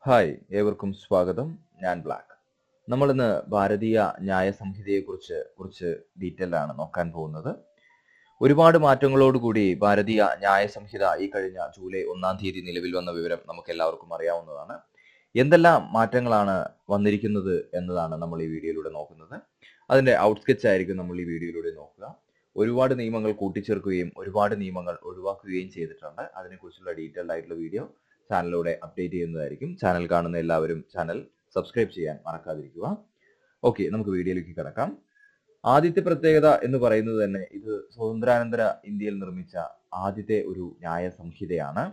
Hi, ഏവർക്കും സ്വാഗതം. ഞാൻ ബ്ലാക്ക്. നമ്മളിന്ന് ഭാരതീയ ന്യായ സംഹിതയെക്കുറിച്ച് കുറച്ച് ഡീറ്റെയിൽ ആണ് നോക്കാൻ പോകുന്നത്. ഒരുപാട് മാറ്റങ്ങളോടുകൂടി ഭാരതീയ ന്യായ സംഹിത ഈ കഴിഞ്ഞ ജൂലൈ 1 നിലവിൽ വന്ന വിവരം നമുക്ക് എല്ലാവർക്കും അറിയാവുന്നതാണ്. എന്തെല്ലാം മാറ്റങ്ങളാണ് വന്നിരിക്കുന്നത് എന്നതാണ് നമ്മൾ ഈ വീഡിയോയിലൂടെ നോക്കുന്നത്. അതിന്റെ ഔട്ട്സ്കെച്ച് ആയിരിക്കും നമ്മൾ ഈ വീഡിയോയിലൂടെ നോക്കുക. ഒരുപാട് നിയമങ്ങൾ കൂട്ടിച്ചേർക്കുകയും ഒരുപാട് നിയമങ്ങൾ ഒഴിവാക്കുകയും ചെയ്തിട്ടുണ്ട്. അതിനെക്കുറിച്ചുള്ള ഡീറ്റെയിൽഡ് ആയിട്ടുള്ള വീഡിയോ ചാനലിലൂടെ അപ്ഡേറ്റ് ചെയ്യുന്നതായിരിക്കും. ചാനൽ കാണുന്ന എല്ലാവരും ചാനൽ സബ്സ്ക്രൈബ് ചെയ്യാൻ മറക്കാതിരിക്കുക. ഓക്കെ, നമുക്ക് വീഡിയോയിലേക്ക് കിടക്കാം. ആദ്യത്തെ പ്രത്യേകത എന്ന് പറയുന്നത് തന്നെ ഇത് സ്വാതന്ത്ര്യാനന്തര ഇന്ത്യയിൽ നിർമ്മിച്ച ആദ്യത്തെ ഒരു ന്യായ സംഹിതയാണ്.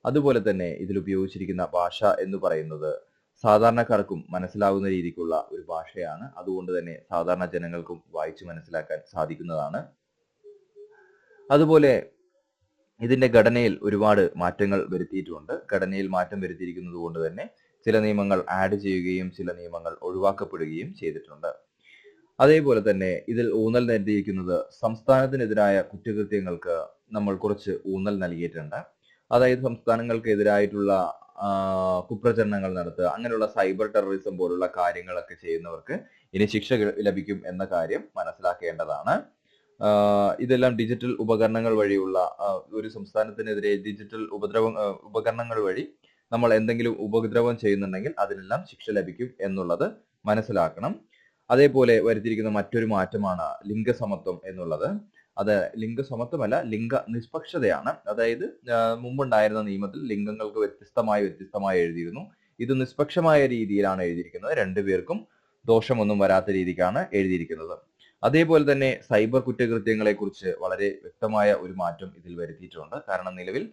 അതുപോലെ തന്നെ ഇതിൽ ഉപയോഗിച്ചിരിക്കുന്ന ഭാഷ എന്ന് പറയുന്നത് സാധാരണക്കാർക്കും മനസ്സിലാവുന്ന രീതിക്കുള്ള ഒരു ഭാഷയാണ്. അതുകൊണ്ട് തന്നെ സാധാരണ ജനങ്ങൾക്കും വായിച്ചു മനസ്സിലാക്കാൻ സാധിക്കുന്നതാണ്. അതുപോലെ ഇതിന്റെ ഘടനയിൽ ഒരുപാട് മാറ്റങ്ങൾ വരുത്തിയിട്ടുണ്ട്. ഘടനയിൽ മാറ്റം വരുത്തിയിരിക്കുന്നത് കൊണ്ട് തന്നെ ചില നിയമങ്ങൾ ആഡ് ചെയ്യുകയും ചില നിയമങ്ങൾ ഒഴിവാക്കപ്പെടുകയും ചെയ്തിട്ടുണ്ട്. അതേപോലെ തന്നെ ഇതിൽ ഊന്നൽ നൽകിയിരിക്കുന്നത് സംസ്ഥാനത്തിനെതിരായ കുറ്റകൃത്യങ്ങൾക്ക് നമ്മൾ കുറച്ച് ഊന്നൽ നൽകിയിട്ടുണ്ട്. അതായത് സംസ്ഥാനങ്ങൾക്കെതിരായിട്ടുള്ള കുപ്രചരണങ്ങൾ നടത്തുക, അങ്ങനെയുള്ള സൈബർ ടെററിസം പോലുള്ള കാര്യങ്ങളൊക്കെ ചെയ്യുന്നവർക്ക് ഇനി ശിക്ഷ ലഭിക്കും എന്ന കാര്യം മനസ്സിലാക്കേണ്ടതാണ്. ഇതെല്ലാം ഡിജിറ്റൽ ഉപകരണങ്ങൾ വഴിയുള്ള ഒരു സംസ്ഥാനത്തിനെതിരെ ഡിജിറ്റൽ ഉപകരണങ്ങൾ വഴി നമ്മൾ എന്തെങ്കിലും ഉപദ്രവം ചെയ്യുന്നുണ്ടെങ്കിൽ അതിനെല്ലാം ശിക്ഷ ലഭിക്കും എന്നുള്ളത് മനസ്സിലാക്കണം. അതേപോലെ വരുത്തിയിരിക്കുന്ന മറ്റൊരു മാറ്റമാണ് ലിംഗസമത്വം എന്നുള്ളത്. അത് ലിംഗസമത്വമല്ല, ലിംഗ നിഷ്പക്ഷതയാണ്. അതായത് മുമ്പുണ്ടായിരുന്ന നിയമത്തിൽ ലിംഗങ്ങൾക്ക് വ്യത്യസ്തമായി എഴുതിയിരുന്നു. ഇത് നിഷ്പക്ഷമായ രീതിയിലാണ് എഴുതിയിരിക്കുന്നത്. രണ്ടുപേർക്കും ദോഷമൊന്നും വരാത്ത രീതിക്കാണ് എഴുതിയിരിക്കുന്നത്. അതേപോലെ തന്നെ സൈബർ കുറ്റകൃത്യങ്ങളെ കുറിച്ച് വളരെ വ്യക്തമായ ഒരു മാറ്റം ഇതിൽ വരുത്തിയിട്ടുണ്ട്. കാരണം നിലവിൽ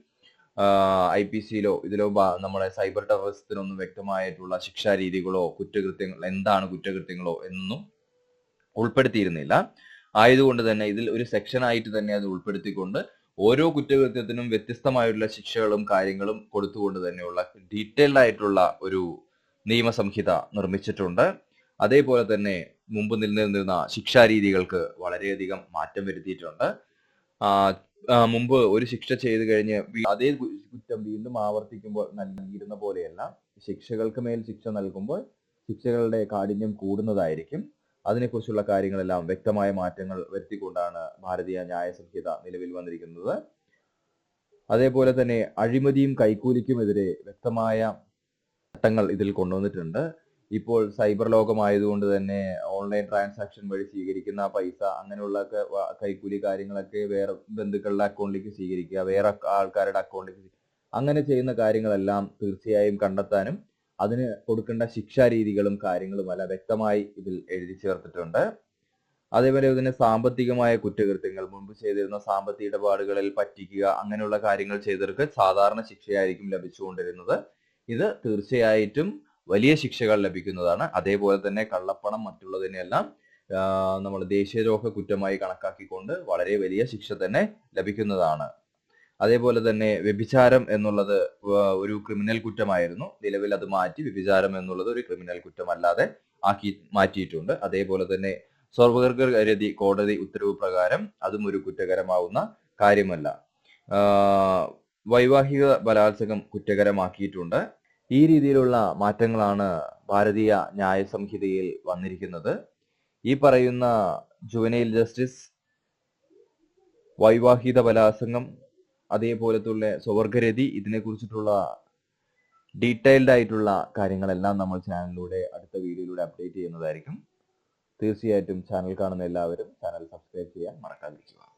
IPC-യിലോ ഇതിലോ നമ്മുടെ സൈബർ ടെററിസത്തിനൊന്നും വ്യക്തമായിട്ടുള്ള ശിക്ഷാരീതികളോ എന്താണ് കുറ്റകൃത്യങ്ങളോ എന്നൊന്നും ഉൾപ്പെടുത്തിയിരുന്നില്ല. ആയതുകൊണ്ട് തന്നെ ഇതിൽ ഒരു സെക്ഷനായിട്ട് തന്നെ അത് ഉൾപ്പെടുത്തിക്കൊണ്ട് ഓരോ കുറ്റകൃത്യത്തിനും വ്യത്യസ്തമായിട്ടുള്ള ശിക്ഷകളും കാര്യങ്ങളും കൊടുത്തുകൊണ്ട് തന്നെയുള്ള ഡീറ്റെയിൽഡ് ആയിട്ടുള്ള ഒരു നിയമസംഹിത നിർമ്മിച്ചിട്ടുണ്ട്. അതേപോലെ തന്നെ മുമ്പ് നിലനിന്നിരുന്ന ശിക്ഷാരീതികൾക്ക് വളരെയധികം മാറ്റം വരുത്തിയിട്ടുണ്ട്. മുമ്പ് ഒരു ശിക്ഷ ചെയ്തു കഴിഞ്ഞ് അതേ കുറ്റം വീണ്ടും ആവർത്തിക്കുമ്പോൾ നൽകിയിരുന്ന പോലെയല്ല, ശിക്ഷകൾക്ക് മേൽ ശിക്ഷ നൽകുമ്പോൾ ശിക്ഷകളുടെ കാഠിന്യം കൂടുന്നതായിരിക്കും. അതിനെക്കുറിച്ചുള്ള കാര്യങ്ങളെല്ലാം വ്യക്തമായ മാറ്റങ്ങൾ വരുത്തിക്കൊണ്ടാണ് ഭാരതീയ ന്യായ സംഹിത നിലവിൽ വന്നിരിക്കുന്നത്. അതേപോലെ തന്നെ അഴിമതിയും കൈക്കൂലിക്കുമെതിരെ വ്യക്തമായ ചട്ടങ്ങൾ ഇതിൽ കൊണ്ടുവന്നിട്ടുണ്ട്. ഇപ്പോൾ സൈബർ ലോകമായതുകൊണ്ട് തന്നെ ഓൺലൈൻ ട്രാൻസാക്ഷൻ വഴി സ്വീകരിക്കുന്ന പൈസ, അങ്ങനെയുള്ള കൈക്കൂലി കാര്യങ്ങളൊക്കെ വേറെ ബന്ധുക്കളുടെ അക്കൗണ്ടിലേക്ക് സ്വീകരിക്കുക, വേറെ ആൾക്കാരുടെ അക്കൗണ്ടിലേക്ക്, അങ്ങനെ ചെയ്യുന്ന കാര്യങ്ങളെല്ലാം തീർച്ചയായും കണ്ടെത്താനും അതിന് കൊടുക്കേണ്ട ശിക്ഷാരീതികളും കാര്യങ്ങളുമല്ല വ്യക്തമായി ഇതിൽ എഴുതി ചേർത്തിട്ടുണ്ട്. അതേപോലെ ഇതിന് സാമ്പത്തികമായ കുറ്റകൃത്യങ്ങൾ, മുൻപ് ചെയ്തിരുന്ന സാമ്പത്തിക ഇടപാടുകളിൽ പറ്റിക്കുക, അങ്ങനെയുള്ള കാര്യങ്ങൾ ചെയ്തവർക്ക് സാധാരണ ശിക്ഷയായിരിക്കും ലഭിച്ചുകൊണ്ടിരുന്നത്. ഇത് തീർച്ചയായിട്ടും വലിയ ശിക്ഷകൾ ലഭിക്കുന്നതാണ്. അതേപോലെ തന്നെ കള്ളപ്പണം മറ്റുള്ളതിനെല്ലാം നമ്മൾ ദേശീയദ്രോഹ കുറ്റമായി കണക്കാക്കിക്കൊണ്ട് വളരെ വലിയ ശിക്ഷ തന്നെ ലഭിക്കുന്നതാണ്. അതേപോലെ തന്നെ വ്യഭിചാരം എന്നുള്ളത് ഒരു ക്രിമിനൽ കുറ്റമായിരുന്നു. നിലവിൽ അത് മാറ്റി വ്യഭിചാരം എന്നുള്ളത് ഒരു ക്രിമിനൽ കുറ്റമല്ലാതെ മാറ്റിയിട്ടുണ്ട്. അതേപോലെ തന്നെ സ്വർഗരതി കോടതി ഉത്തരവ് പ്രകാരം അതും ഒരു കുറ്റകരമാവുന്ന കാര്യമല്ല. വൈവാഹിക ബലാത്സംഗം കുറ്റകരമാക്കിയിട്ടുണ്ട്. ഈ രീതിയിലുള്ള മാറ്റങ്ങളാണ് ഭാരതീയ ന്യായ സംഹിതയിൽ വന്നിരിക്കുന്നത്. ഈ പറയുന്ന ജുവനൈൽ ജസ്റ്റിസ്, വൈവാഹിക ബലാത്സംഗം, അതേപോലത്തുള്ള സ്വവർഗരതി, ഇതിനെ കുറിച്ചിട്ടുള്ള ഡീറ്റെയിൽഡ് ആയിട്ടുള്ള കാര്യങ്ങളെല്ലാം നമ്മൾ ചാനലിലൂടെ അടുത്ത വീഡിയോയിലൂടെ അപ്ഡേറ്റ് ചെയ്യുന്നതായിരിക്കും. തീർച്ചയായിട്ടും ചാനൽ കാണുന്ന എല്ലാവരും ചാനൽ സബ്സ്ക്രൈബ് ചെയ്യാൻ മറക്കാതിരിക്കുക.